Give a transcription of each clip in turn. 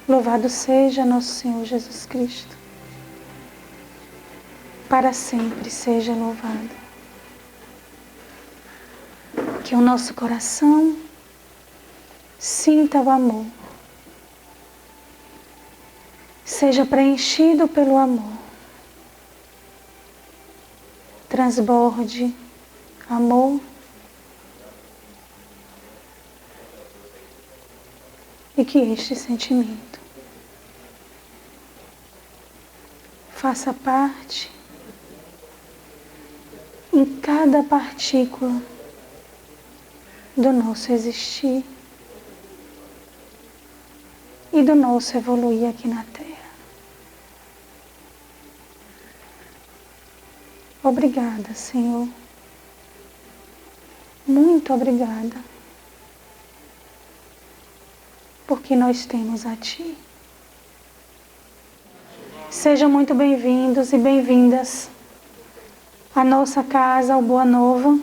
Louvado seja nosso Senhor Jesus Cristo. Para sempre seja louvado. Que o nosso coração sinta o amor. Seja preenchido pelo amor. Transborde amor. E que este sentimento faça parte em cada partícula do nosso existir e do nosso evoluir aqui na Terra. Obrigada, Senhor. Muito obrigada. Porque nós temos a Ti. Sejam muito bem-vindos e bem-vindas à nossa casa, ao Boa Nova.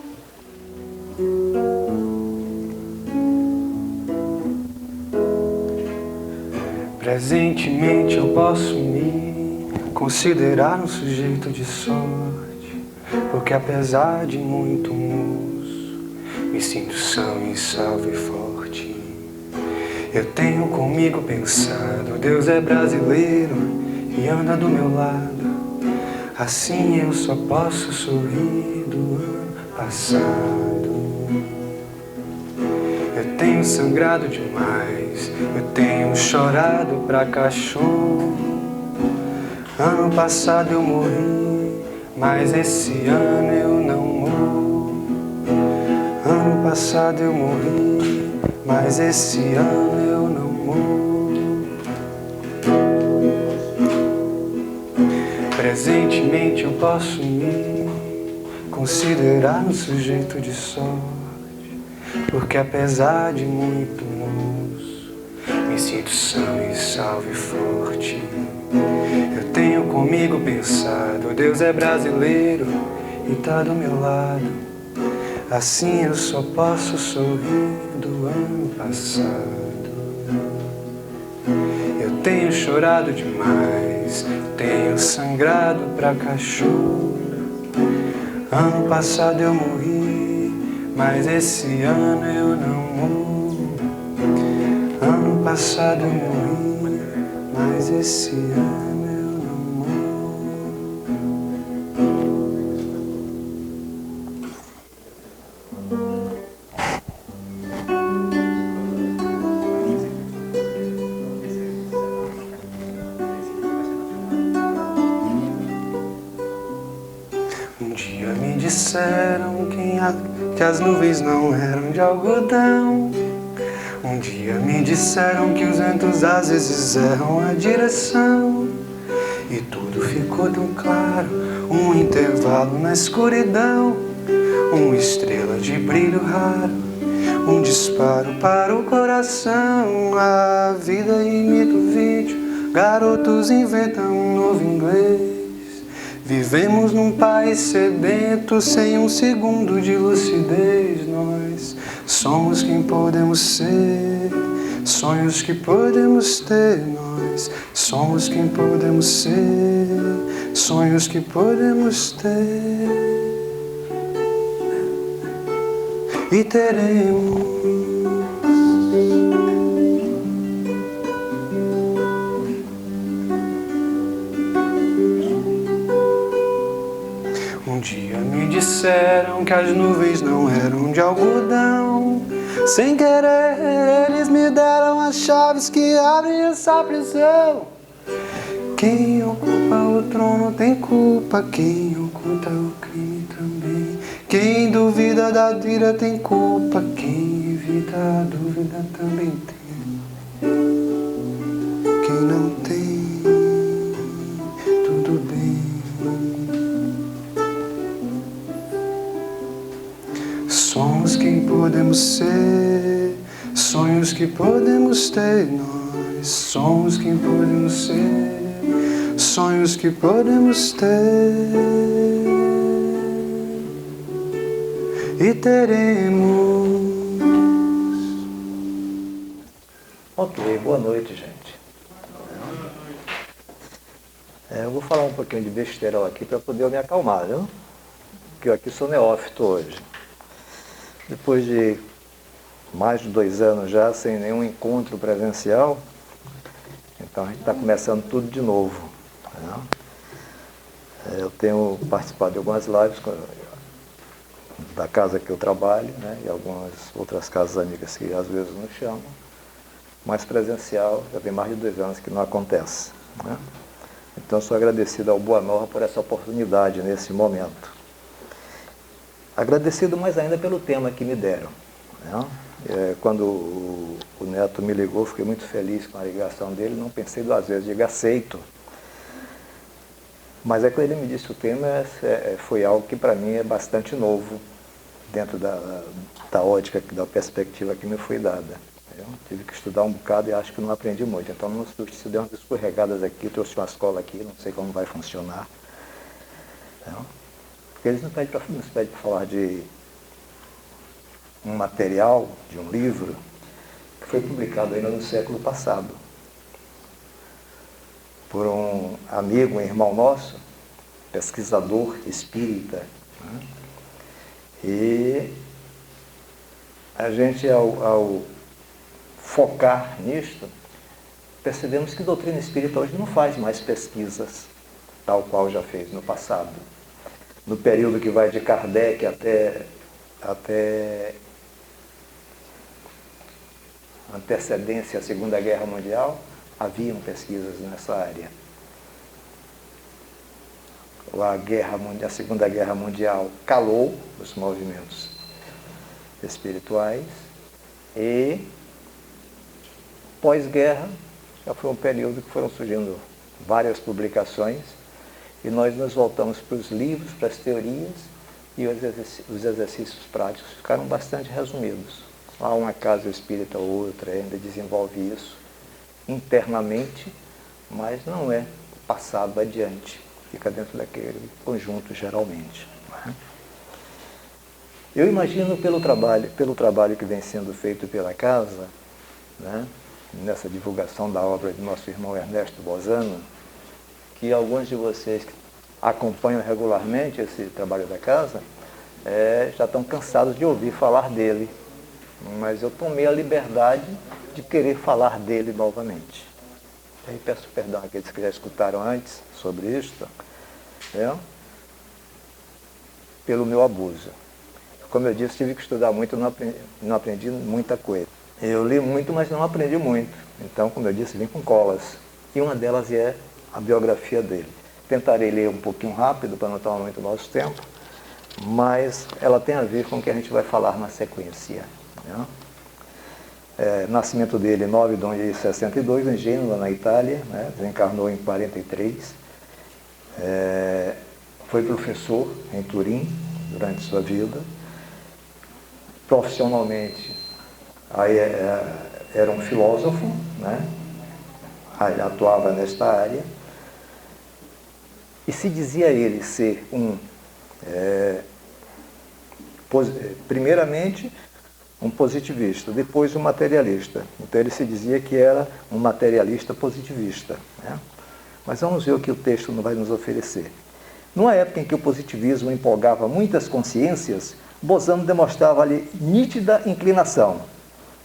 Presentemente eu posso me considerar um sujeito de sorte, porque apesar de muito muso, me sinto são e salvo e forte. Eu tenho comigo pensado, Deus é brasileiro e anda do meu lado. Assim eu só posso sorrir do ano passado. Eu tenho sangrado demais, eu tenho chorado pra cachorro. Ano passado eu morri, mas esse ano eu não morro. Ano passado eu morri, mas esse ano eu não morro. Presentemente eu posso me considerar um sujeito de sorte, porque apesar de muito moço, me sinto são e salvo e forte. Eu tenho comigo pensado, Deus é brasileiro e tá do meu lado. Assim eu só posso sorrir do ano passado. Eu tenho chorado demais, tenho sangrado pra cachorro. Ano passado eu morri, mas esse ano eu não morro. Ano passado eu morri, mas esse ano eu não morro. Um dia me disseram que as nuvens não eram de algodão. Um dia me disseram que os ventos às vezes erram a direção. E tudo ficou tão claro, um intervalo na escuridão. Uma estrela de brilho raro, um disparo para o coração. A vida imita o vídeo, garotos inventam um novo inglês. Vivemos num país sedento, sem um segundo de lucidez. Nós somos quem podemos ser, sonhos que podemos ter. Nós somos quem podemos ser, sonhos que podemos ter. E teremos. Um dia me disseram que as nuvens não eram de algodão. Sem querer eles me deram as chaves que abrem essa prisão. Quem ocupa o trono tem culpa, quem oculta o crime também. Quem duvida da vida tem culpa, quem evita a dúvida também tem. Quem não tem, tudo bem. Somos quem podemos ser, sonhos que podemos ter. Nós somos quem podemos ser, sonhos que podemos ter. E teremos. Ok, boa noite, gente. Eu vou falar um pouquinho de besteira aqui para poder eu me acalmar, viu? Porque eu aqui sou neófito hoje. Depois de mais de 2 anos já sem nenhum encontro presencial, então a gente está começando tudo de novo, né? Eu tenho participado de algumas lives da casa que eu trabalho, né? E algumas outras casas amigas que às vezes nos chamam, mas presencial já tem mais de 2 anos que não acontece, né? Então sou agradecido ao Boa Nova por essa oportunidade nesse momento. Agradecido mais ainda pelo tema que me deram, né? Quando o Neto me ligou, fiquei muito feliz com a ligação dele, não pensei 2 vezes, digo aceito. Mas quando ele me disse o tema, foi algo que para mim é bastante novo, dentro da ótica, da perspectiva que me foi dada. Eu tive que estudar um bocado e acho que não aprendi muito. Então, não se deu umas escorregadas aqui, trouxe uma escola aqui, não sei como vai funcionar. Então, porque eles nos pedem para falar de um material, de um livro, que foi publicado ainda no século passado, por um amigo, um irmão nosso, pesquisador espírita, né? E a gente, ao focar nisto, percebemos que a doutrina espírita hoje não faz mais pesquisas, tal qual já fez no passado. No período que vai de Kardec até antecedência à Segunda Guerra Mundial, haviam pesquisas nessa área. A Segunda Guerra Mundial calou os movimentos espirituais e pós-guerra já foi um período que foram surgindo várias publicações e nós nos voltamos para os livros, para as teorias, e os exercícios práticos ficaram bastante resumidos. Há uma casa espírita ou outra ainda desenvolve isso internamente, mas não é passado adiante, fica dentro daquele conjunto geralmente. Eu imagino pelo trabalho que vem sendo feito pela casa, né, nessa divulgação da obra de nosso irmão Ernesto Bozano, que alguns de vocês que acompanham regularmente esse trabalho da casa já estão cansados de ouvir falar dele, mas eu tomei a liberdade de querer falar dele novamente. E aí peço perdão àqueles que já escutaram antes sobre isto, né, pelo meu abuso. Como eu disse, tive que estudar muito, não aprendi muita coisa. Eu li muito, mas não aprendi muito. Então, como eu disse, vim com colas. E uma delas é a biografia dele. Tentarei ler um pouquinho rápido, para não tomar muito nosso tempo, mas ela tem a ver com o que a gente vai falar na sequência, né? Nascimento dele 9 de 62, em Gênova, na Itália, né? Desencarnou em 43. Foi professor em Turim durante sua vida. Profissionalmente, era um filósofo, né? Ele atuava nesta área. E se dizia ele ser primeiramente, um positivista, depois um materialista. Então ele se dizia que era um materialista positivista, né? Mas vamos ver o que o texto vai nos oferecer. Numa época em que o positivismo empolgava muitas consciências, Bozano demonstrava-lhe nítida inclinação.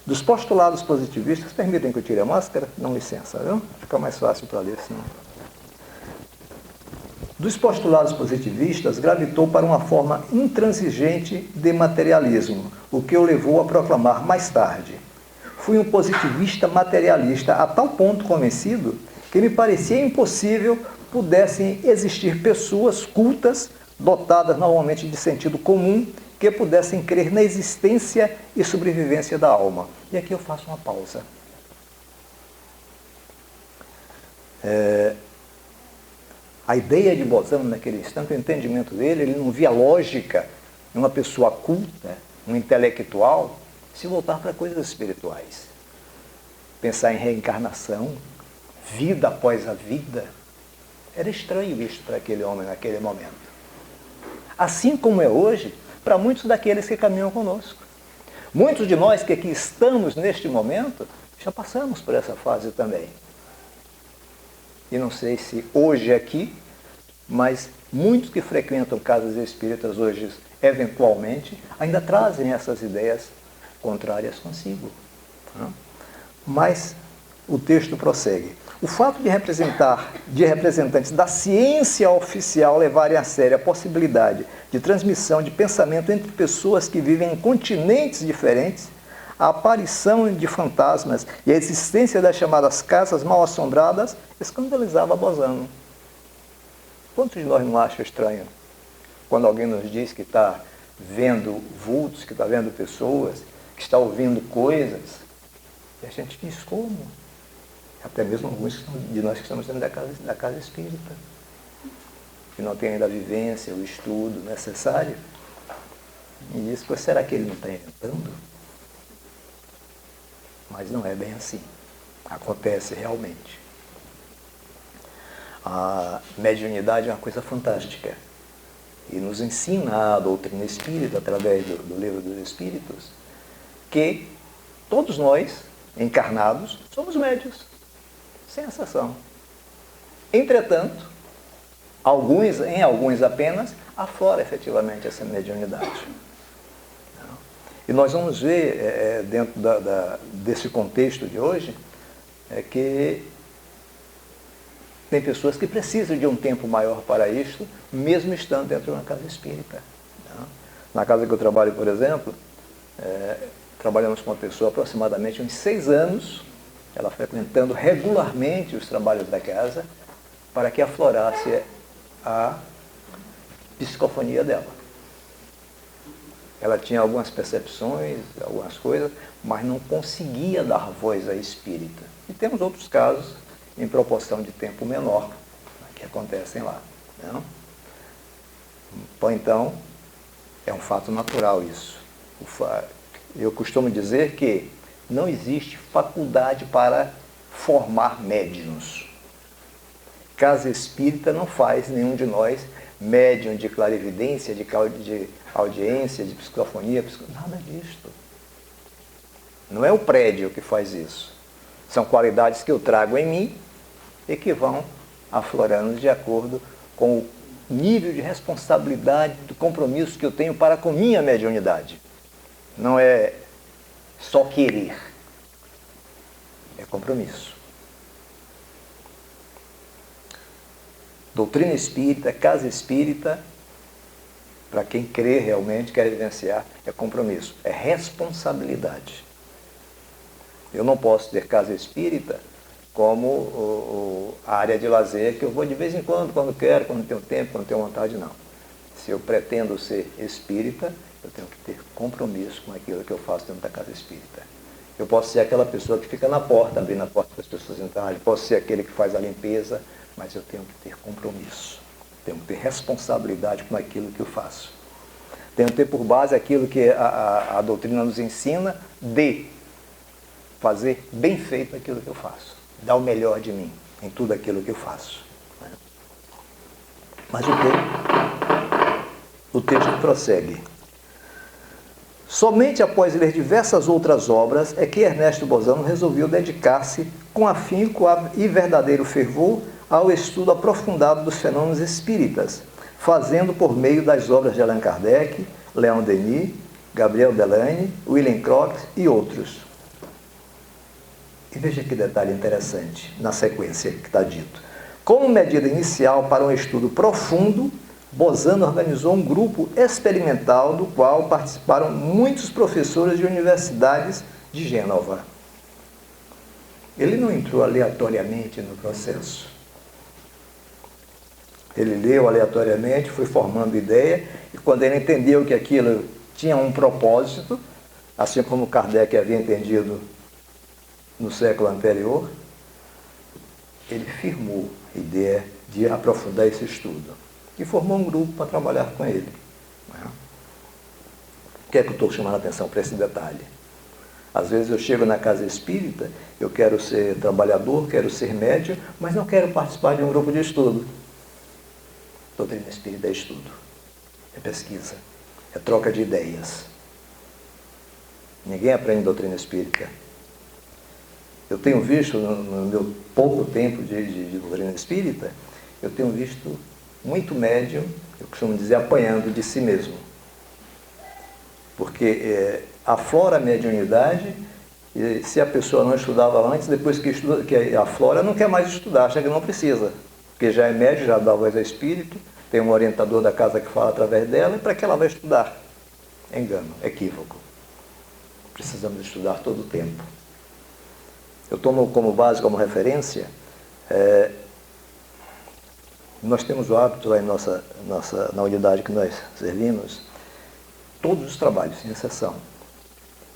Dos postulados positivistas, permitem que eu tire a máscara? Não, licença, viu? Fica mais fácil para ler, senão. Dos postulados positivistas, gravitou para uma forma intransigente de materialismo, o que o levou a proclamar mais tarde: fui um positivista materialista a tal ponto convencido que me parecia impossível pudessem existir pessoas cultas, dotadas normalmente de sentido comum, que pudessem crer na existência e sobrevivência da alma. E aqui eu faço uma pausa. A ideia de Bozano naquele instante, o entendimento dele, ele não via lógica em uma pessoa culta, um intelectual, se voltar para coisas espirituais. Pensar em reencarnação, vida após a vida, era estranho isso para aquele homem naquele momento. Assim como é hoje, para muitos daqueles que caminham conosco. Muitos de nós que aqui estamos neste momento, já passamos por essa fase também. e não sei se hoje aqui, mas muitos que frequentam casas espíritas hoje, eventualmente, ainda trazem essas ideias contrárias consigo. Mas o texto prossegue. O fato de representantes da ciência oficial levarem a sério a possibilidade de transmissão de pensamento entre pessoas que vivem em continentes diferentes, a aparição de fantasmas e a existência das chamadas casas mal-assombradas escandalizava Bozano. Quantos de nós não acham estranho quando alguém nos diz que está vendo vultos, que está vendo pessoas, que está ouvindo coisas, e a gente diz como? Até mesmo alguns de nós que estamos dentro da casa espírita, que não tem ainda a vivência, o estudo necessário, e diz, pois será que ele não está inventando? Mas não é bem assim. Acontece realmente. A mediunidade é uma coisa fantástica. E nos ensina a doutrina espírita, através do livro dos Espíritos, que todos nós, encarnados, somos médios, sem exceção. Entretanto, em alguns apenas, aflora efetivamente essa mediunidade. E nós vamos ver, dentro desse contexto de hoje, que tem pessoas que precisam de um tempo maior para isto, mesmo estando dentro de uma casa espírita. Na casa que eu trabalho, por exemplo, trabalhamos com uma pessoa aproximadamente uns 6 anos, ela frequentando regularmente os trabalhos da casa, para que aflorasse a psicofonia dela. Ela tinha algumas percepções, algumas coisas, mas não conseguia dar voz à espírita. E temos outros casos em proporção de tempo menor que acontecem lá. Não? Então, é um fato natural isso. Eu costumo dizer que não existe faculdade para formar médiuns. Casa espírita não faz nenhum de nós médium de clarividência, de audiência, de psicofonia, nada disto. Não é o prédio que faz isso. São qualidades que eu trago em mim e que vão aflorando de acordo com o nível de responsabilidade, do compromisso que eu tenho para com minha mediunidade. Não é só querer, é compromisso. Doutrina espírita, casa espírita, para quem crê realmente, quer vivenciar, é compromisso, é responsabilidade. Eu não posso ter casa espírita como a área de lazer que eu vou de vez em quando quero, quando tenho tempo, quando tenho vontade, não. Se eu pretendo ser espírita, eu tenho que ter compromisso com aquilo que eu faço dentro da casa espírita. Eu posso ser aquela pessoa que fica na porta, abrindo a porta para as pessoas entrarem, posso ser aquele que faz a limpeza, mas eu tenho que ter compromisso, tenho que ter responsabilidade com aquilo que eu faço. Tenho que ter por base aquilo que a doutrina nos ensina de fazer bem feito aquilo que eu faço, dar o melhor de mim em tudo aquilo que eu faço. Mas o texto prossegue. Somente após ler diversas outras obras é que Ernesto Bozano resolveu dedicar-se com afinco e verdadeiro fervor ao estudo aprofundado dos fenômenos espíritas, fazendo por meio das obras de Allan Kardec, Leon Denis, Gabriel Delany, William Crookes e outros. E veja que detalhe interessante na sequência que está dito. Como medida inicial para um estudo profundo, Bozano organizou um grupo experimental do qual participaram muitos professores de universidades de Gênova. Ele não entrou aleatoriamente no processo. Ele leu aleatoriamente, foi formando ideia, e quando ele entendeu que aquilo tinha um propósito, assim como Kardec havia entendido no século anterior, ele firmou a ideia de aprofundar esse estudo. E formou um grupo para trabalhar com ele. Por que é que eu estou chamando a atenção para esse detalhe? Às vezes eu chego na casa espírita, eu quero ser trabalhador, quero ser médium, mas não quero participar de um grupo de estudo. Doutrina espírita é estudo, é pesquisa, é troca de ideias. Ninguém aprende doutrina espírita Eu tenho visto, no meu pouco tempo de doutrina espírita, eu tenho visto muito médium, eu costumo dizer, apanhando de si mesmo. Porque aflora a mediunidade, e se a pessoa não estudava antes, depois que estuda, que aflora, não quer mais estudar, acha que não precisa. Porque já é médium, já dá voz ao espírito, tem um orientador da casa que fala através dela, e para que ela vai estudar? Engano, equívoco. Precisamos estudar todo o tempo. Eu tomo como base, como referência, nós temos o hábito lá na unidade que nós servimos, todos os trabalhos, sem exceção,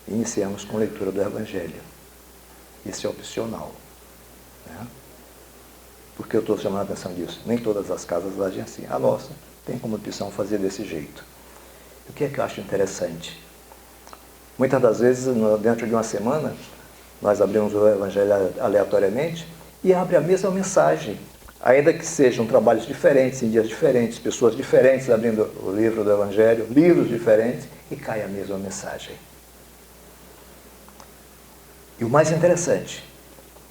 iniciamos com leitura do Evangelho. Isso é opcional. Né? Porque eu estou chamando a atenção disso. Nem todas as casas agem assim. A nossa tem como opção fazer desse jeito. O que é que eu acho interessante? Muitas das vezes, dentro de uma semana, nós abrimos o Evangelho aleatoriamente e abre a mesma mensagem. Ainda que sejam trabalhos diferentes, em dias diferentes, pessoas diferentes abrindo o livro do Evangelho, livros diferentes, e cai a mesma mensagem. E o mais interessante,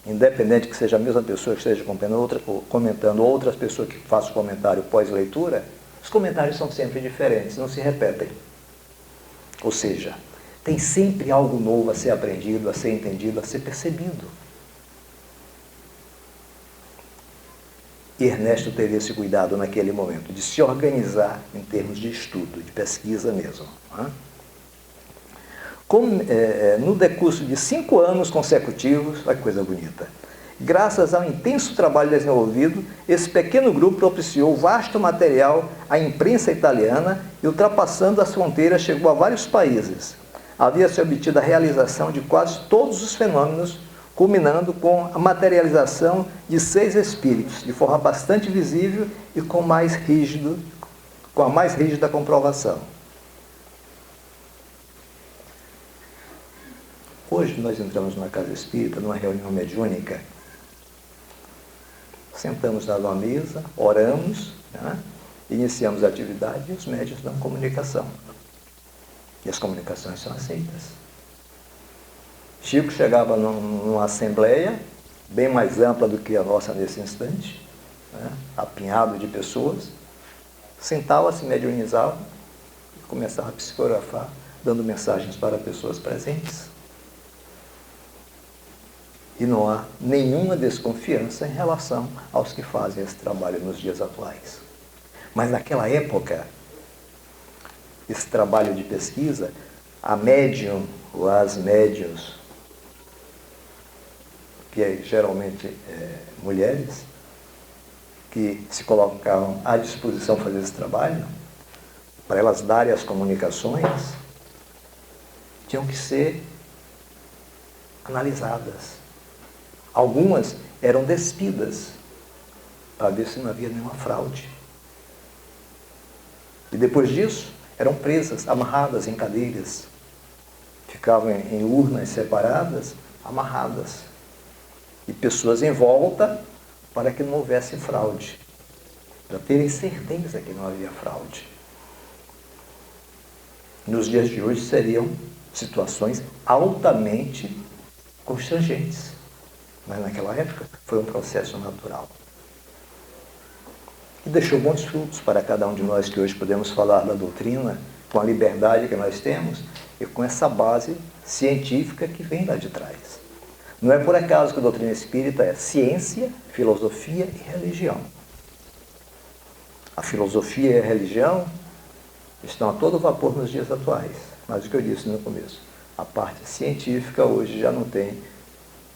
independente que seja a mesma pessoa que esteja comentando outras pessoas que façam comentário pós-leitura, os comentários são sempre diferentes, não se repetem. Ou seja, tem sempre algo novo a ser aprendido, a ser entendido, a ser percebido. E Ernesto teve esse cuidado naquele momento, de se organizar em termos de estudo, de pesquisa mesmo. No decurso de 5 anos consecutivos, olha que coisa bonita, graças ao intenso trabalho desenvolvido, esse pequeno grupo propiciou vasto material à imprensa italiana e, ultrapassando as fronteiras, chegou a vários países. Havia-se obtido a realização de quase todos os fenômenos, culminando com a materialização de 6 espíritos, de forma bastante visível e com a mais rígida comprovação. Hoje nós entramos numa casa espírita, numa reunião mediúnica, sentamos numa mesa, oramos, né? Iniciamos a atividade e os médiuns dão comunicação. E as comunicações são aceitas. Chico chegava numa assembleia, bem mais ampla do que a nossa nesse instante, né? Apinhado de pessoas, sentava-se, mediunizava e começava a psicografar, dando mensagens para pessoas presentes. E não há nenhuma desconfiança em relação aos que fazem esse trabalho nos dias atuais. Mas naquela época, esse trabalho de pesquisa, a médium ou as médiuns, que geralmente mulheres, que se colocavam à disposição para fazer esse trabalho, para elas darem as comunicações, tinham que ser analisadas. Algumas eram despidas para ver se não havia nenhuma fraude. E depois disso, eram presas, amarradas em cadeiras. Ficavam em urnas separadas, amarradas. E pessoas em volta para que não houvesse fraude. Para terem certeza que não havia fraude. Nos dias de hoje seriam situações altamente constrangentes. Mas naquela época foi um processo natural. E deixou bons frutos para cada um de nós que hoje podemos falar da doutrina com a liberdade que nós temos e com essa base científica que vem lá de trás. Não é por acaso que a doutrina espírita é ciência, filosofia e religião. A filosofia e a religião estão a todo vapor nos dias atuais. Mas o que eu disse no começo, a parte científica hoje já não tem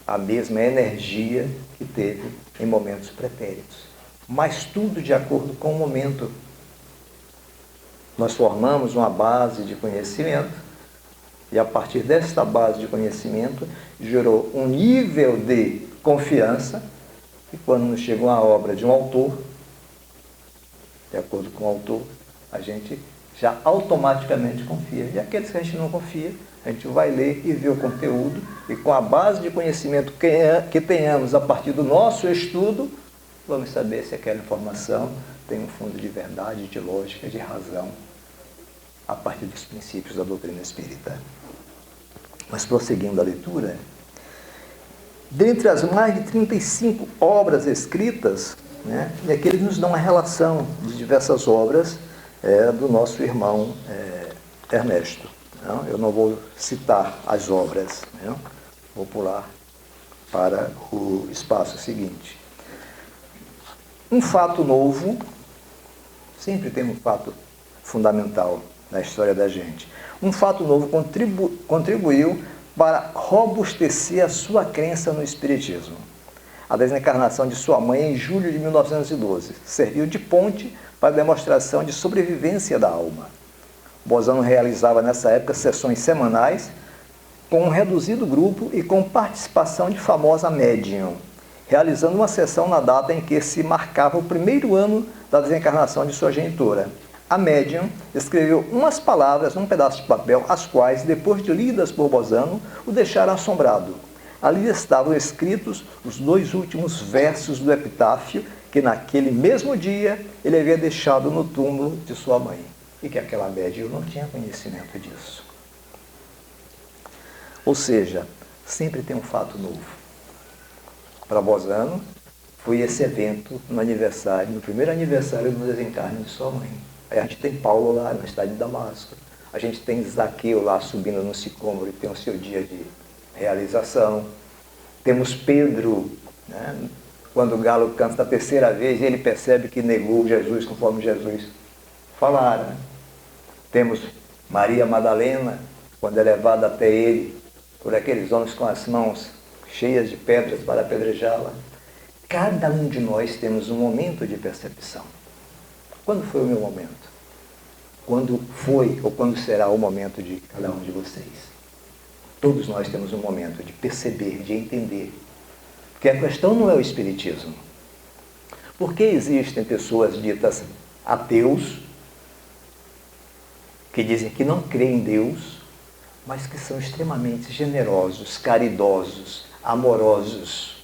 a mesma energia que teve em momentos pretéritos. Mas tudo de acordo com o momento. Nós formamos uma base de conhecimento e a partir desta base de conhecimento gerou um nível de confiança e quando nos chega uma obra de um autor, de acordo com o autor, a gente já automaticamente confia. E aqueles que a gente não confia, a gente vai ler e ver o conteúdo e com a base de conhecimento que tenhamos a partir do nosso estudo, vamos saber se aquela informação tem um fundo de verdade, de lógica, de razão, a partir dos princípios da doutrina espírita. Mas prosseguindo a leitura, Dentre as mais de 35 obras escritas, né, e aqui eles nos dão uma relação de diversas obras do nosso irmão Ernesto. Não? Eu não vou citar as obras, né? Vou pular para o espaço seguinte. Um fato novo, sempre tem um fato fundamental na história da gente. Um fato novo contribuiu para robustecer a sua crença no Espiritismo. A desencarnação de sua mãe em julho de 1912 serviu de ponte para a demonstração de sobrevivência da alma. Bozano realizava nessa época sessões semanais com um reduzido grupo e com participação de famosa médium, realizando uma sessão na data em que se marcava o primeiro ano da desencarnação de sua genitora. A médium escreveu umas palavras num pedaço de papel, as quais, depois de lidas por Bozano, o deixaram assombrado. Ali estavam escritos os 2 últimos versos do epitáfio que naquele mesmo dia ele havia deixado no túmulo de sua mãe, e que aquela médium não tinha conhecimento disso. Ou seja, sempre tem um fato novo. Para Bozano, foi esse evento no aniversário, no primeiro aniversário do desencarne de sua mãe. Aí a gente tem Paulo lá na cidade de Damasco, a gente tem Zaqueu lá subindo no sicômoro e tem o seu dia de realização. Temos Pedro, né, quando o galo canta da terceira vez, ele percebe que negou Jesus conforme Jesus falara. Temos Maria Madalena, quando é levada até ele por aqueles homens com as mãos cheias de pedras para apedrejá-la. Cada um de nós temos um momento de percepção. Quando foi o meu momento? Quando foi ou quando será o momento de cada um de vocês? Todos nós temos um momento de perceber, de entender. Porque a questão não é o Espiritismo. Por que existem pessoas ditas ateus, que dizem que não creem em Deus, mas que são extremamente generosos, caridosos, amorosos?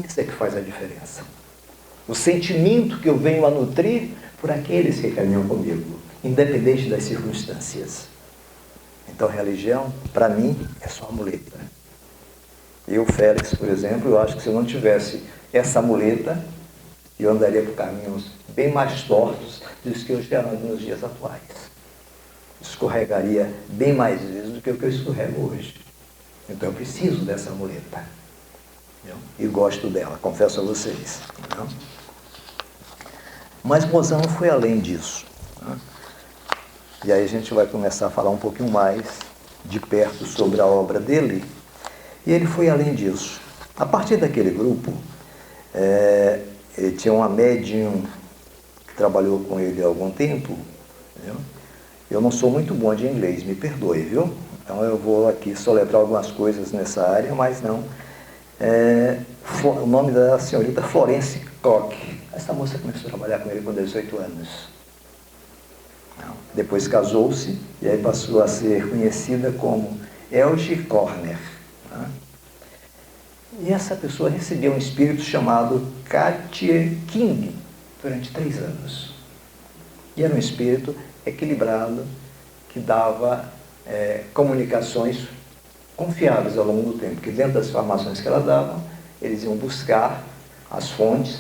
Isso é que faz a diferença. O sentimento que eu venho a nutrir por aqueles que caminham comigo, independente das circunstâncias. Então, religião, para mim, é só muleta. Eu, Félix, por exemplo, eu acho que se eu não tivesse essa muleta, eu andaria por caminhos bem mais tortos do que eu já ando nos dias atuais. Escorregaria bem mais vezes do que o que eu escorrego hoje. Então, eu preciso dessa muleta. E gosto dela, confesso a vocês. Não? Mas Bozano foi além disso. Não? E aí a gente vai começar a falar um pouquinho mais de perto sobre a obra dele. E ele foi além disso. A partir daquele grupo, ele tinha uma médium que trabalhou com ele há algum tempo. Entendeu? Eu não sou muito bom de inglês, me perdoe, viu? Então eu vou aqui soletrar algumas coisas nessa área, mas não. O nome da senhorita Florence Koch. Essa moça começou a trabalhar com ele com 18 anos. Depois casou-se e aí passou a ser conhecida como Elgie Corner. E essa pessoa recebeu um espírito chamado Katie King durante 3 anos. E era um espírito equilibrado que dava comunicações confiáveis ao longo do tempo, porque dentro das informações que ela dava, eles iam buscar as fontes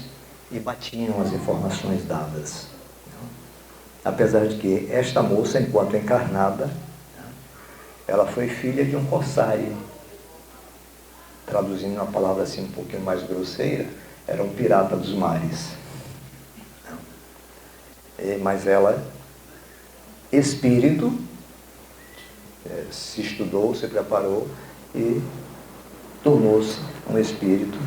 e batiam as informações dadas. Apesar de que esta moça, enquanto encarnada, ela foi filha de um corsário. Traduzindo uma palavra assim um pouquinho mais grosseira, era um pirata dos mares. Mas ela, espírito, se estudou, se preparou e tornou-se um espírito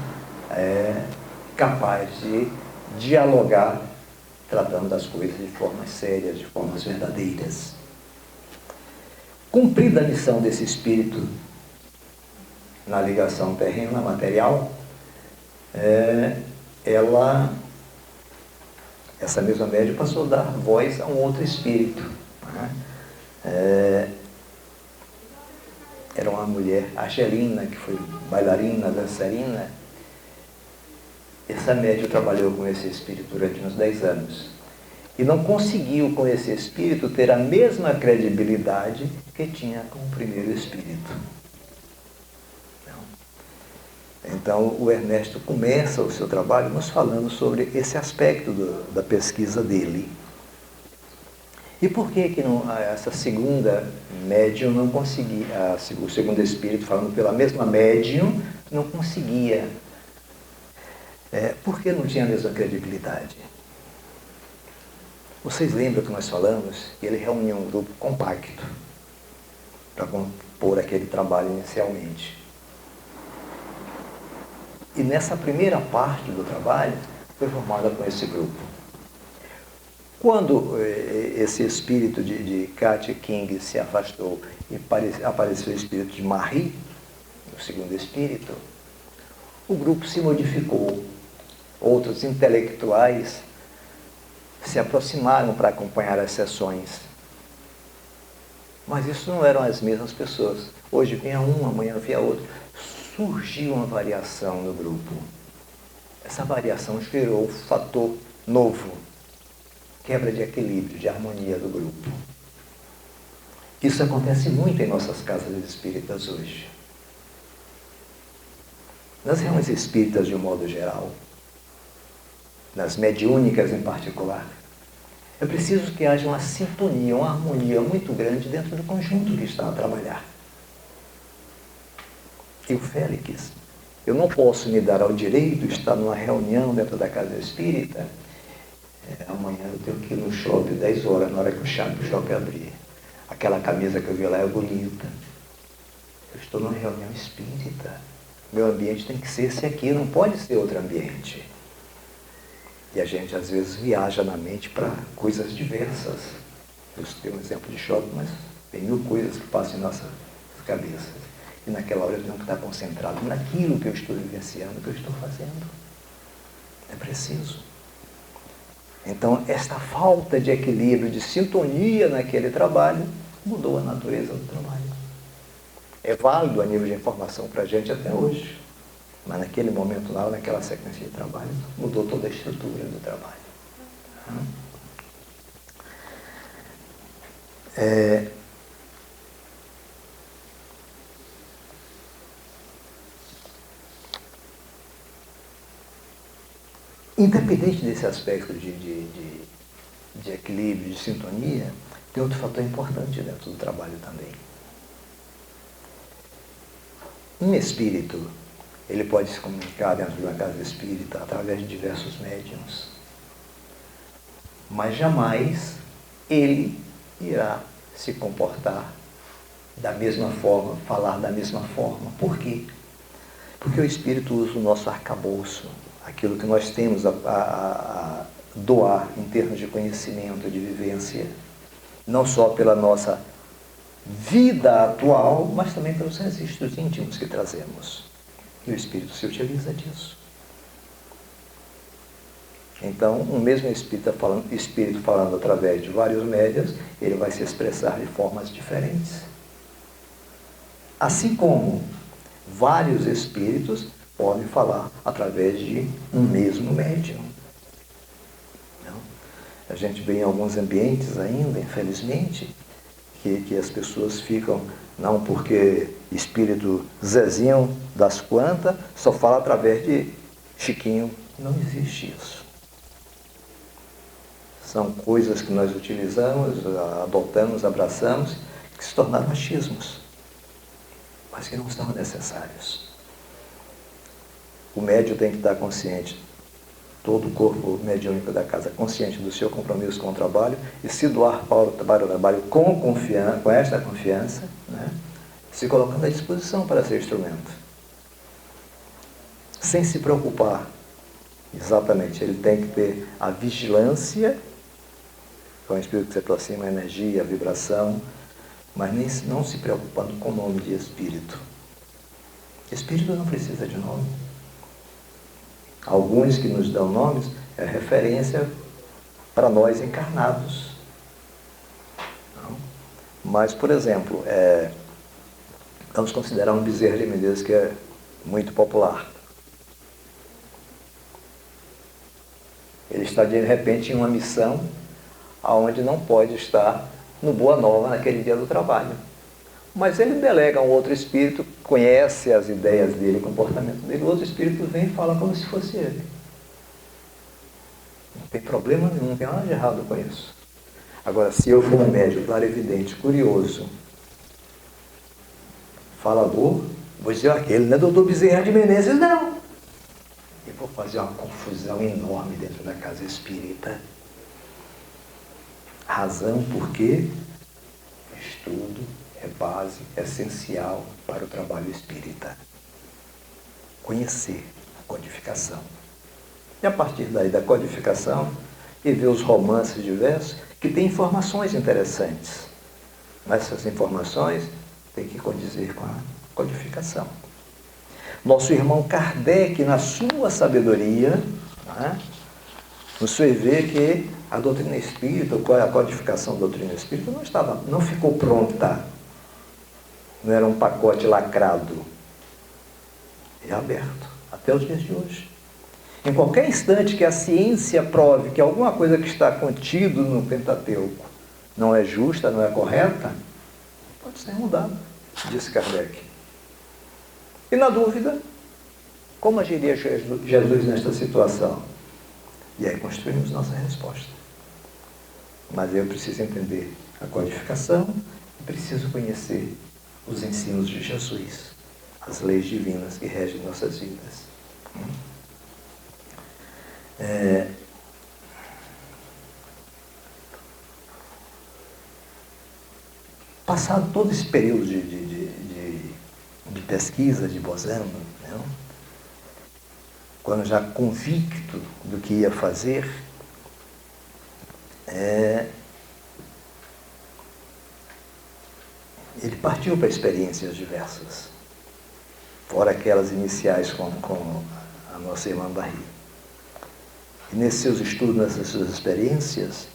capaz de dialogar, tratando das coisas de formas sérias, de formas verdadeiras. Cumprida a missão desse espírito na ligação terrena, material, essa mesma médium passou a dar voz a um outro espírito. Era uma mulher argelina, que foi bailarina, dançarina. Essa médium trabalhou com esse espírito durante uns 10 anos. E não conseguiu, com esse espírito, ter a mesma credibilidade que tinha com o primeiro espírito. Então, o Ernesto começa o seu trabalho nos falando sobre esse aspecto da pesquisa dele. E por que que não, essa segunda médium não conseguia, o segundo espírito, falando pela mesma médium, não conseguia? Por que não tinha a mesma credibilidade? Vocês lembram que nós falamos que ele reuniu um grupo compacto para compor aquele trabalho inicialmente. E nessa primeira parte do trabalho foi formada com esse grupo. Quando esse espírito de Katia King se afastou e apareceu o espírito de Marie, o segundo espírito, o grupo se modificou. Outros intelectuais se aproximaram para acompanhar as sessões. Mas isso não eram as mesmas pessoas. Hoje vinha um, amanhã vinha outro. Surgiu uma variação no grupo. Essa variação gerou um fator novo. Quebra de equilíbrio, de harmonia do grupo. Isso acontece muito em nossas casas espíritas hoje. Nas reuniões espíritas de um modo geral, nas mediúnicas em particular, é preciso que haja uma sintonia, uma harmonia muito grande dentro do conjunto que está a trabalhar. E o Félix, eu não posso me dar ao direito de estar numa reunião dentro da casa espírita. Amanhã eu tenho que ir no shopping 10 horas, na hora que o shopping abrir. Aquela camisa que eu vi lá é bonita. Eu estou numa reunião espírita. Meu ambiente tem que ser esse aqui, não pode ser outro ambiente. E a gente às vezes viaja na mente para coisas diversas. Eu tenho um exemplo de shopping, mas tem 1000 coisas que passam em nossas cabeças. E naquela hora eu tenho que estar concentrado naquilo que eu estou vivenciando, que eu estou fazendo. É preciso. Então, esta falta de equilíbrio, de sintonia naquele trabalho, mudou a natureza do trabalho. É válido a nível de informação para a gente até hoje. Mas naquele momento lá, naquela sequência de trabalho, mudou toda a estrutura do trabalho. Independente desse aspecto de equilíbrio, de sintonia, tem outro fator importante dentro do trabalho também. Um espírito, ele pode se comunicar dentro de uma casa espírita através de diversos médiuns, mas jamais ele irá se comportar da mesma forma, falar da mesma forma. Por quê? Porque o espírito usa o nosso arcabouço, aquilo que nós temos a doar em termos de conhecimento, de vivência, não só pela nossa vida atual, mas também pelos registros íntimos que trazemos. E o espírito se utiliza disso. Então, o mesmo espírito falando através de vários médiuns, ele vai se expressar de formas diferentes. Assim como vários espíritos podem falar através de um mesmo médium. A gente vê em alguns ambientes ainda, infelizmente, que as pessoas ficam, não porque espírito Zezinho das Quantas só fala através de Chiquinho. Não existe isso. São coisas que nós utilizamos, adotamos, abraçamos, que se tornaram achismos, mas que não são necessários. O médium tem que estar consciente, todo o corpo mediúnico da casa consciente do seu compromisso com o trabalho e se doar para o trabalho com confiança, com esta confiança, né? Se colocando à disposição para ser instrumento. Sem se preocupar. Exatamente, ele tem que ter a vigilância, com o espírito que se aproxima, a energia, a vibração, mas não se preocupando com o nome de espírito. Espírito não precisa de nome. Alguns que nos dão nomes é referência para nós encarnados. Não? Mas, por exemplo, vamos considerar um Bezerra de Menezes que é muito popular. Ele está de repente em uma missão onde não pode estar no Boa Nova naquele dia do trabalho. Mas ele delega a um outro espírito, conhece as ideias dele, o comportamento dele, o outro espírito vem e fala como se fosse ele. Não tem problema nenhum, não tem nada de errado com isso. Agora, se eu for um médium clarividente, curioso, falador, vou dizer aquele, não é doutor Bezerra de Menezes, não. E vou fazer uma confusão enorme dentro da casa espírita. Razão porque estudo é base essencial para o trabalho espírita. Conhecer a codificação. E a partir daí da codificação, e ver os romances diversos, que têm informações interessantes. Mas essas informações têm que condizer com a codificação. Nosso irmão Kardec, na sua sabedoria, né, nos fez ver que a doutrina espírita, a codificação da doutrina espírita não ficou pronta. Não era um pacote lacrado. É aberto, até os dias de hoje. Em qualquer instante que a ciência prove que alguma coisa que está contido no Pentateuco não é justa, não é correta, pode ser mudado, disse Kardec. E na dúvida, como agiria Jesus nesta situação? E aí construímos nossa resposta. Mas eu preciso entender a codificação e preciso conhecer os ensinos de Jesus, as leis divinas que regem nossas vidas. Passado todo esse período de pesquisa de Bozano, né, quando já convicto do que ia fazer, ele partiu para experiências diversas, fora aquelas iniciais com a nossa irmã Barry. E nesses seus estudos, nessas suas experiências,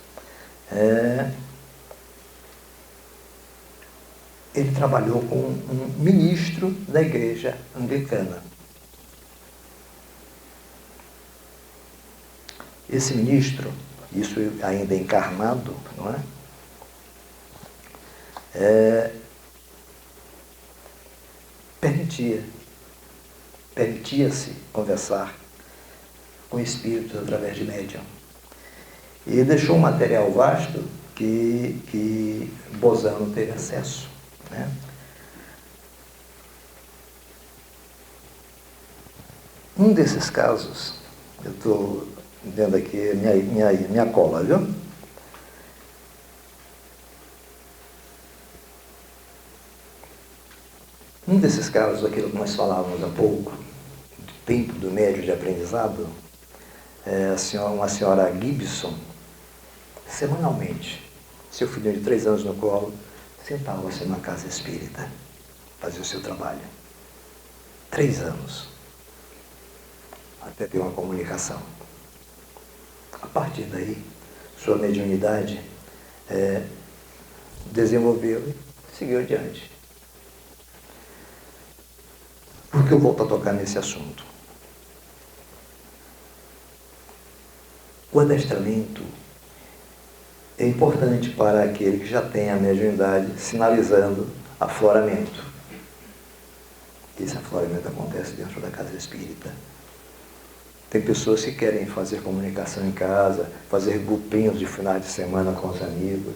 ele trabalhou com um ministro da igreja anglicana. Esse ministro, isso ainda encarnado, não é? Permitia-se conversar com espíritos através de médium. E deixou um material vasto que Bozano teve acesso, né? Um desses casos, eu estou vendo aqui minha cola, viu? Um desses casos, aquilo que nós falávamos há pouco, do tempo do médio de aprendizado, uma senhora Gibson, semanalmente, seu filhinho de 3 anos no colo, sentava-se na casa espírita, fazia o seu trabalho. 3 anos, até ter uma comunicação. A partir daí, sua mediunidade desenvolveu e seguiu adiante. Por que eu volto a tocar nesse assunto? O adestramento é importante para aquele que já tem a mediunidade sinalizando afloramento. Esse afloramento acontece dentro da casa espírita. Tem pessoas que querem fazer comunicação em casa, fazer grupinhos de finais de semana com os amigos,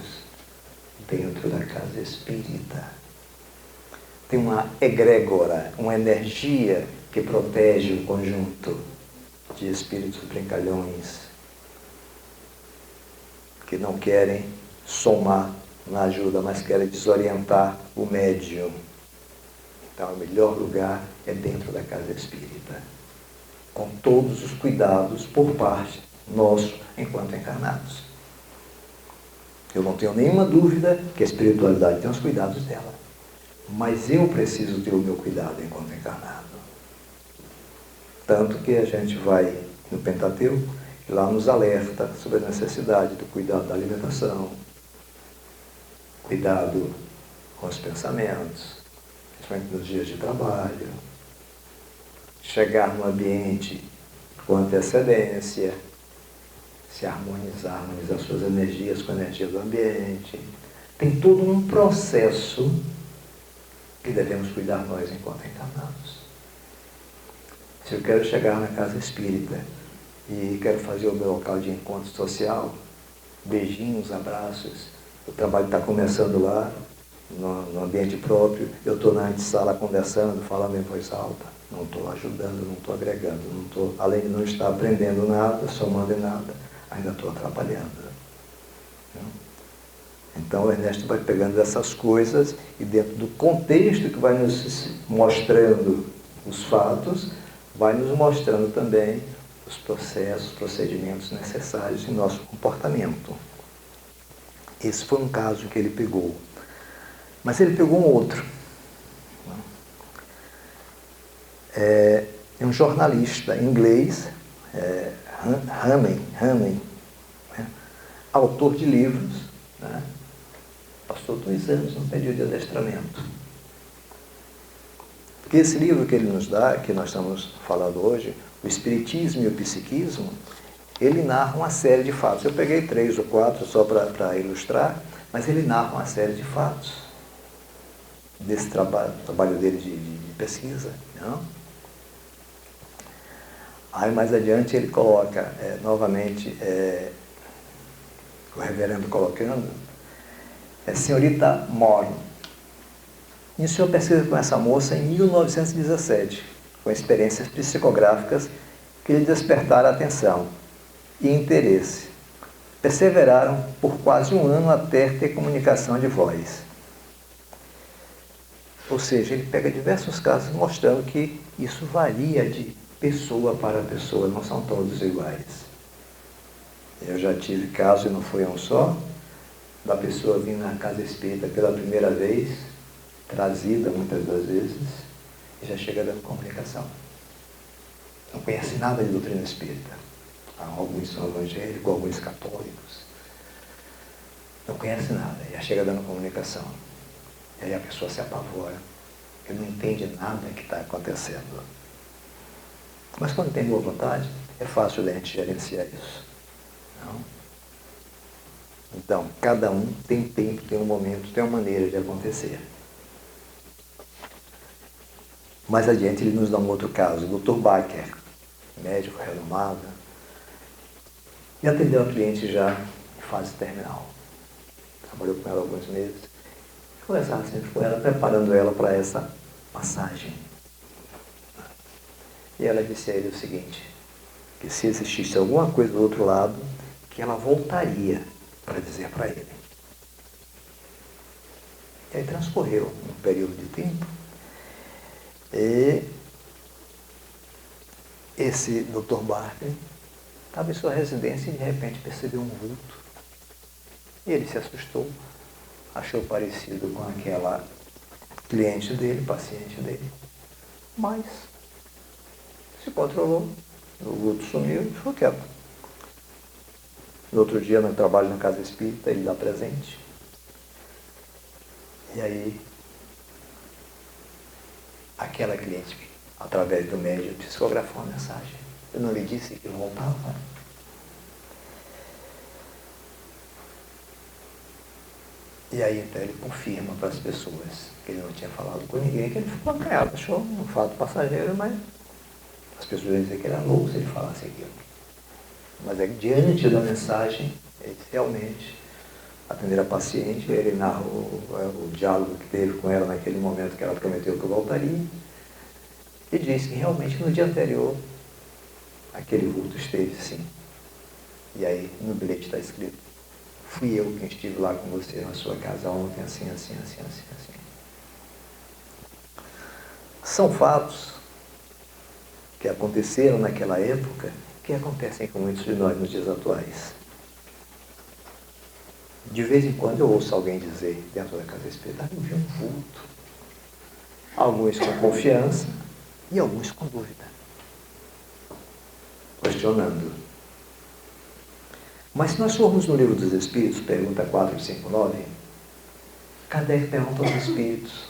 dentro da casa espírita. Tem uma egrégora, uma energia que protege o conjunto de espíritos brincalhões, que não querem somar na ajuda, mas querem desorientar o médium. Então, o melhor lugar é dentro da casa espírita, com todos os cuidados por parte nosso, enquanto encarnados. Eu não tenho nenhuma dúvida que a espiritualidade tem os cuidados dela, mas eu preciso ter o meu cuidado enquanto encarnado. Tanto que a gente vai no Pentateuco, e lá nos alerta sobre a necessidade do cuidado da alimentação, cuidado com os pensamentos, principalmente nos dias de trabalho, chegar no ambiente com antecedência, se harmonizar suas energias com a energia do ambiente. Tem todo um processo que devemos cuidar nós enquanto encarnados. Se eu quero chegar na casa espírita e quero fazer o meu local de encontro social, beijinhos, abraços, o trabalho está começando lá, no ambiente próprio, eu estou na antessala conversando, falando em voz alta, não estou ajudando, não estou agregando, não estou, além de não estar aprendendo nada, somando em nada, ainda estou atrapalhando. Então o Ernesto vai pegando essas coisas e dentro do contexto que vai nos mostrando os fatos, vai nos mostrando também os processos, procedimentos necessários em nosso comportamento. Esse foi um caso que ele pegou. Mas ele pegou um outro. É um jornalista inglês, Hamey, né? Autor de livros, né? Passou 2 anos no período de adestramento. Porque esse livro que ele nos dá, que nós estamos falando hoje, O Espiritismo e o Psiquismo, ele narra uma série de fatos. Eu peguei 3 ou 4 só para ilustrar, mas ele narra uma série de fatos desse trabalho dele de pesquisa. Não? Aí mais adiante ele coloca novamente, o reverendo colocando, senhorita Moore iniciou a pesquisa com essa moça em 1917, com experiências psicográficas que lhe despertaram a atenção e interesse. Perseveraram por quase 1 ano até ter comunicação de voz. Ou seja, ele pega diversos casos mostrando que isso varia de pessoa para pessoa, não são todos iguais. Eu já tive caso, e não foi um só, da pessoa vir na casa espírita pela primeira vez, trazida muitas das vezes, e já chega dando comunicação. Não conhece nada de doutrina espírita. Alguns são evangélicos, alguns católicos. Não conhece nada, já chega dando comunicação. E aí a pessoa se apavora, porque não entende nada que está acontecendo. Mas quando tem boa vontade, é fácil da gente gerenciar isso. Não? Então, cada um tem tempo, tem um momento, tem uma maneira de acontecer. Mais adiante ele nos dá um outro caso, o Dr. Baker, médico renomado, e atendeu a cliente já em fase terminal. Trabalhou com ela alguns meses. Conversava sempre com ela, preparando ela para essa passagem. E ela disse a ele o seguinte, que se existisse alguma coisa do outro lado, que ela voltaria para dizer para ele. E aí transcorreu um período de tempo, e esse Dr. Barker estava em sua residência e de repente percebeu um vulto. E ele se assustou, achou parecido com aquela cliente dele, paciente dele, mas se controlou, o vulto sumiu e ficou quieto. No outro dia, no trabalho na casa espírita, ele dá presente. E aí, aquela cliente, através do médium, psicografou uma mensagem. Eu não lhe disse que eu voltava. E aí, então, ele confirma para as pessoas que ele não tinha falado com ninguém, que ele ficou acanhado, achou um fato passageiro, mas as pessoas iam dizer que ele era louco se ele falasse aquilo. Mas aí, diante da mensagem, ele realmente atender a paciente, ele narrou o diálogo que teve com ela naquele momento que ela prometeu que voltaria, e disse que realmente no dia anterior aquele vulto esteve sim. E aí no bilhete está escrito, fui eu quem estive lá com você na sua casa ontem, assim. São fatos que aconteceram naquela época que acontecem com muitos de nós nos dias atuais. De vez em quando eu ouço alguém dizer dentro da casa espírita, eu vi um vulto. Alguns com confiança e alguns com dúvida. Questionando. Mas se nós formos no Livro dos Espíritos, pergunta 459, Kardec pergunta aos espíritos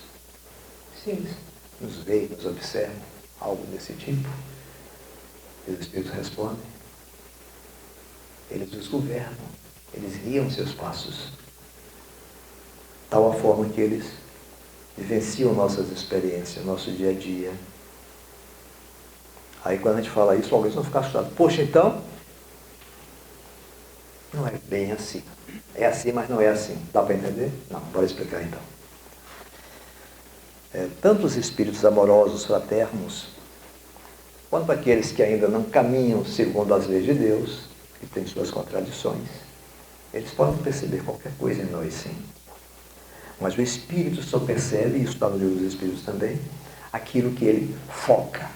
se eles nos veem, nos observam, algo desse tipo. E os espíritos respondem. Eles os governam, eles guiam seus passos. Tal a forma que eles vivenciam nossas experiências, nosso dia a dia. Aí quando a gente fala isso, alguém vai ficar assustado. Poxa, então, não é bem assim. É assim, mas não é assim. Dá para entender? Não, bora explicar então. Tanto os espíritos amorosos, fraternos, quanto aqueles que ainda não caminham segundo as leis de Deus, que têm suas contradições, eles podem perceber qualquer coisa em nós, sim. Mas o Espírito só percebe, e isso está no livro dos Espíritos também, aquilo que ele foca.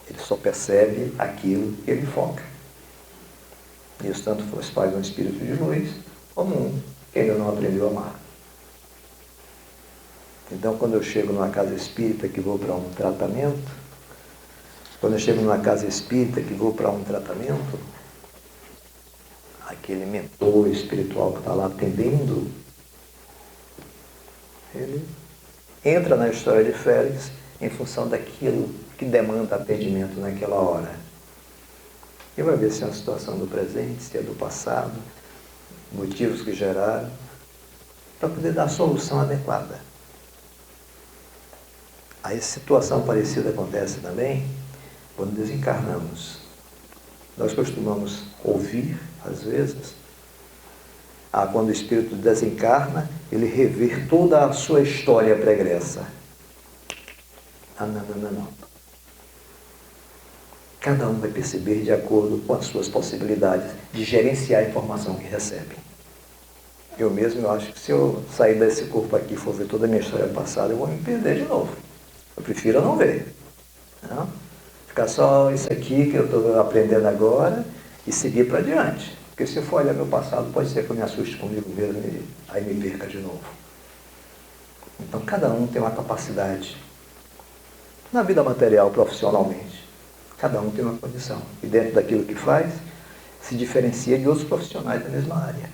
Ele só percebe aquilo que ele foca. Isso tanto faz parte de um espírito de luz, como um que ainda não aprendeu a amar. Então, quando eu chego numa casa espírita que vou para um tratamento, aquele mentor espiritual que está lá atendendo, ele entra na história de Félix em função daquilo que demanda atendimento naquela hora. E vai ver se é uma situação do presente, se é do passado, motivos que geraram, para poder dar a solução adequada. Aí situação parecida acontece também quando desencarnamos. Nós costumamos ouvir, às vezes, quando o espírito desencarna, ele rever toda a sua história pregressa. Não. Cada um vai perceber de acordo com as suas possibilidades de gerenciar a informação que recebe. Eu acho que se eu sair desse corpo aqui e for ver toda a minha história passada, eu vou me perder de novo. Eu prefiro não ver. Não? Ficar só isso aqui que eu estou aprendendo agora e seguir para adiante. Porque se eu for olhar meu passado, pode ser que eu me assuste comigo mesmo e aí me perca de novo. Então cada um tem uma capacidade. Na vida material, profissionalmente, cada um tem uma condição. E dentro daquilo que faz, se diferencia de outros profissionais da mesma área.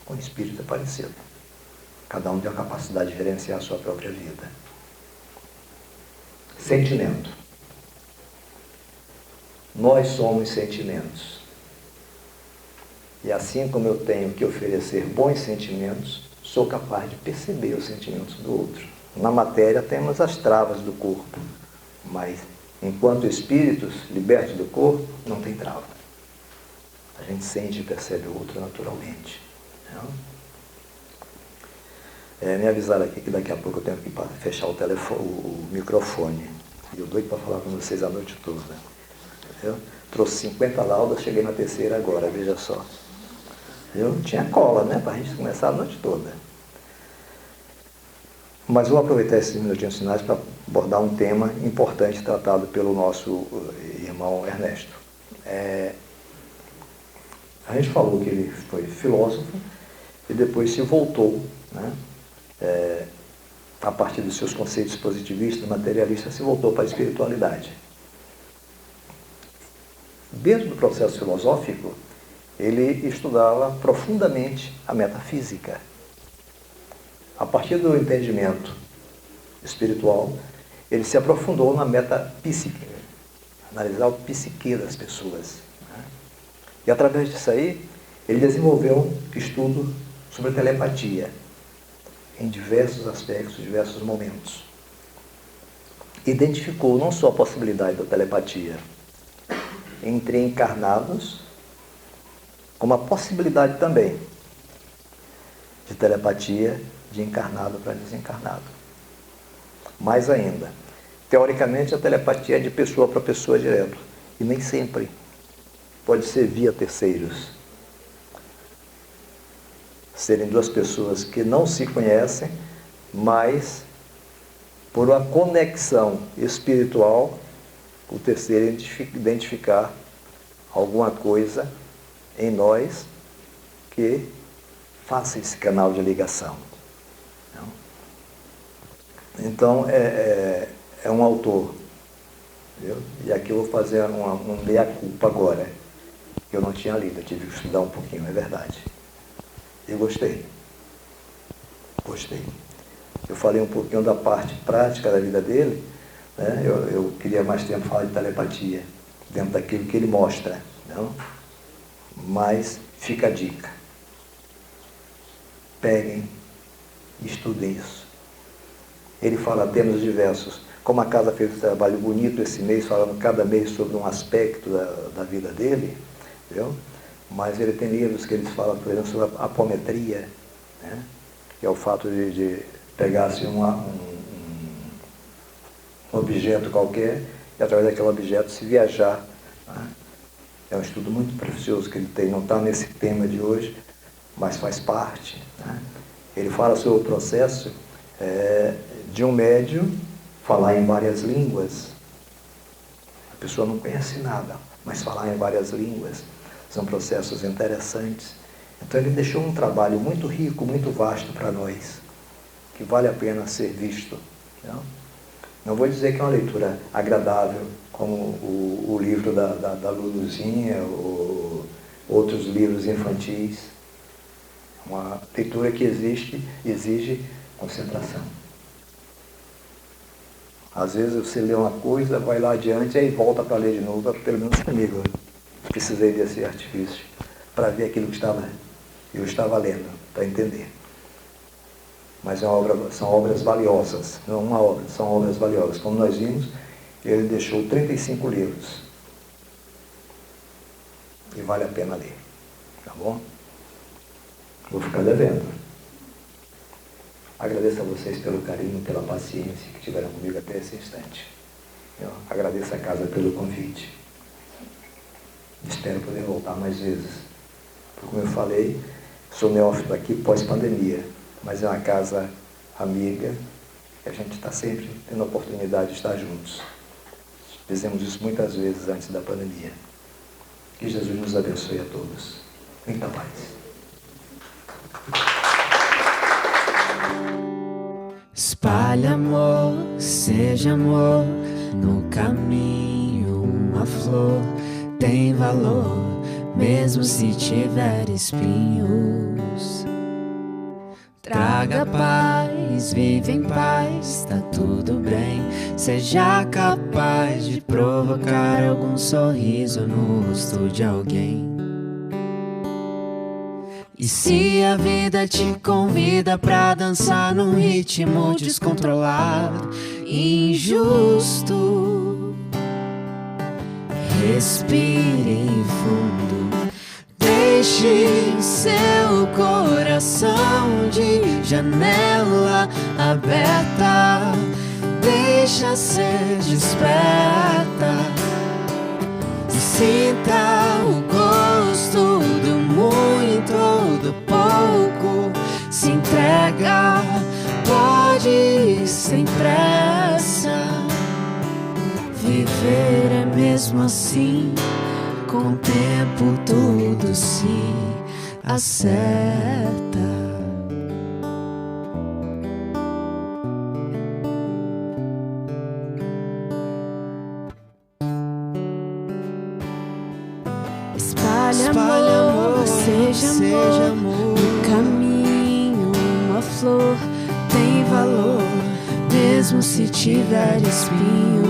Com o espírito é parecido. Cada um tem a capacidade de gerenciar a sua própria vida. Sentimento. Nós somos sentimentos. E assim como eu tenho que oferecer bons sentimentos, sou capaz de perceber os sentimentos do outro. Na matéria temos as travas do corpo, mas enquanto espíritos libertos do corpo, não tem trava. A gente sente e percebe o outro naturalmente. Me avisaram aqui que daqui a pouco eu tenho que fechar o microfone. E eu doido para falar com vocês a noite toda. Entendeu? Trouxe 50 laudas, cheguei na terceira agora, veja só. Eu tinha cola, né, para a gente começar a noite toda. Mas vou aproveitar esses minutinhos finais para abordar um tema importante tratado pelo nosso irmão Ernesto. A gente falou que ele foi filósofo e depois se voltou, né, a partir dos seus conceitos positivistas, materialistas, se voltou para a espiritualidade. Dentro do processo filosófico, ele estudava profundamente a metafísica. A partir do entendimento espiritual, ele se aprofundou na metapsíquica, analisar o psique das pessoas. E através disso aí, ele desenvolveu um estudo sobre telepatia, em diversos aspectos, diversos momentos. Identificou não só a possibilidade da telepatia entre encarnados, como a possibilidade também de telepatia de encarnado para desencarnado. Mais ainda, teoricamente a telepatia é de pessoa para pessoa direto, e nem sempre. Pode ser via terceiros. Serem duas pessoas que não se conhecem, mas por uma conexão espiritual, o terceiro identificar alguma coisa em nós que faça esse canal de ligação. Então, é um autor. Entendeu? E aqui eu vou fazer um meia-culpa agora, que eu não tinha lido, eu tive que estudar um pouquinho, é verdade. E gostei. Eu falei um pouquinho da parte prática da vida dele, né? Eu queria mais tempo falar de telepatia, dentro daquilo que ele mostra. Não? Mas fica a dica. Peguem Estudem isso. Ele fala temas diversos. Como a casa fez um trabalho bonito esse mês, falando cada mês sobre um aspecto da vida dele, entendeu? Mas ele tem livros que eles falam, por exemplo, sobre a apometria, né? Que é o fato de pegar-se um objeto qualquer e através daquele objeto se viajar. Né? É um estudo muito precioso que ele tem, não está nesse tema de hoje, mas faz parte. Né? Ele fala sobre o processo de um médium falar em várias línguas. A pessoa não conhece nada, mas falar em várias línguas são processos interessantes. Então ele deixou um trabalho muito rico, muito vasto para nós, que vale a pena ser visto. Não vou dizer que é uma leitura agradável, como o livro da Luluzinha, ou outros livros infantis. Uma leitura que exige concentração. Às vezes você lê uma coisa, vai lá adiante, aí volta para ler de novo, pelo menos comigo. Precisei desse artifício para ver aquilo que eu estava lendo, para entender. Mas são obras valiosas, não uma obra, são obras valiosas. Como nós vimos, ele deixou 35 livros. E vale a pena ler, tá bom? Vou ficar devendo. Agradeço a vocês pelo carinho, pela paciência que tiveram comigo até esse instante. Eu agradeço a casa pelo convite. Espero poder voltar mais vezes. Como eu falei, sou neófito aqui pós-pandemia, mas é uma casa amiga e a gente está sempre tendo a oportunidade de estar juntos. Fizemos isso muitas vezes antes da pandemia. Que Jesus nos abençoe a todos. Muita paz. Espalhe amor, seja amor, no caminho uma flor tem valor, mesmo se tiver espinhos. Traga paz, vive em paz, tá tudo bem. Seja capaz de provocar algum sorriso no rosto de alguém. E se a vida te convida pra dançar num ritmo descontrolado e injusto, respire fundo, deixe seu coração de janela aberta, deixa ser desperta e sinta o gosto do muito ou do pouco. Se entrega, pode ir sem pressa. Viver é mesmo assim, com o tempo tudo se acerta. Espalhe amor, seja amor, no caminho uma flor tem valor, mesmo se tiver espinhos.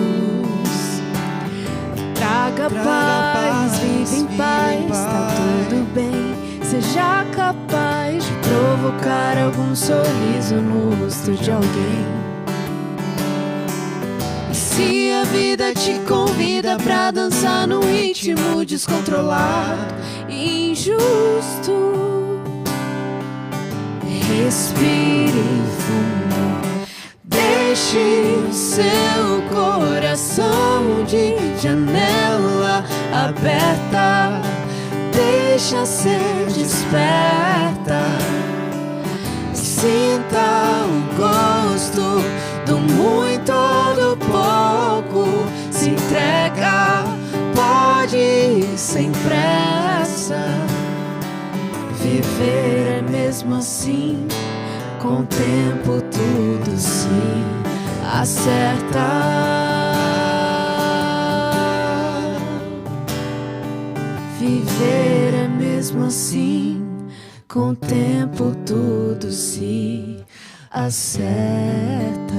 Traga paz, vive em paz, tá tudo bem. Seja capaz de provocar algum sorriso no rosto de alguém. E se a vida te convida pra dançar num ritmo descontrolado e injusto, respire fundo, deixe seu coração de janela aberta, deixa ser desperta, sinta o gosto do muito ou do pouco. Se entrega, pode ir sem pressa. Viver é mesmo assim, com o tempo tudo se acerta. Viver é mesmo assim, com o tempo tudo se acerta.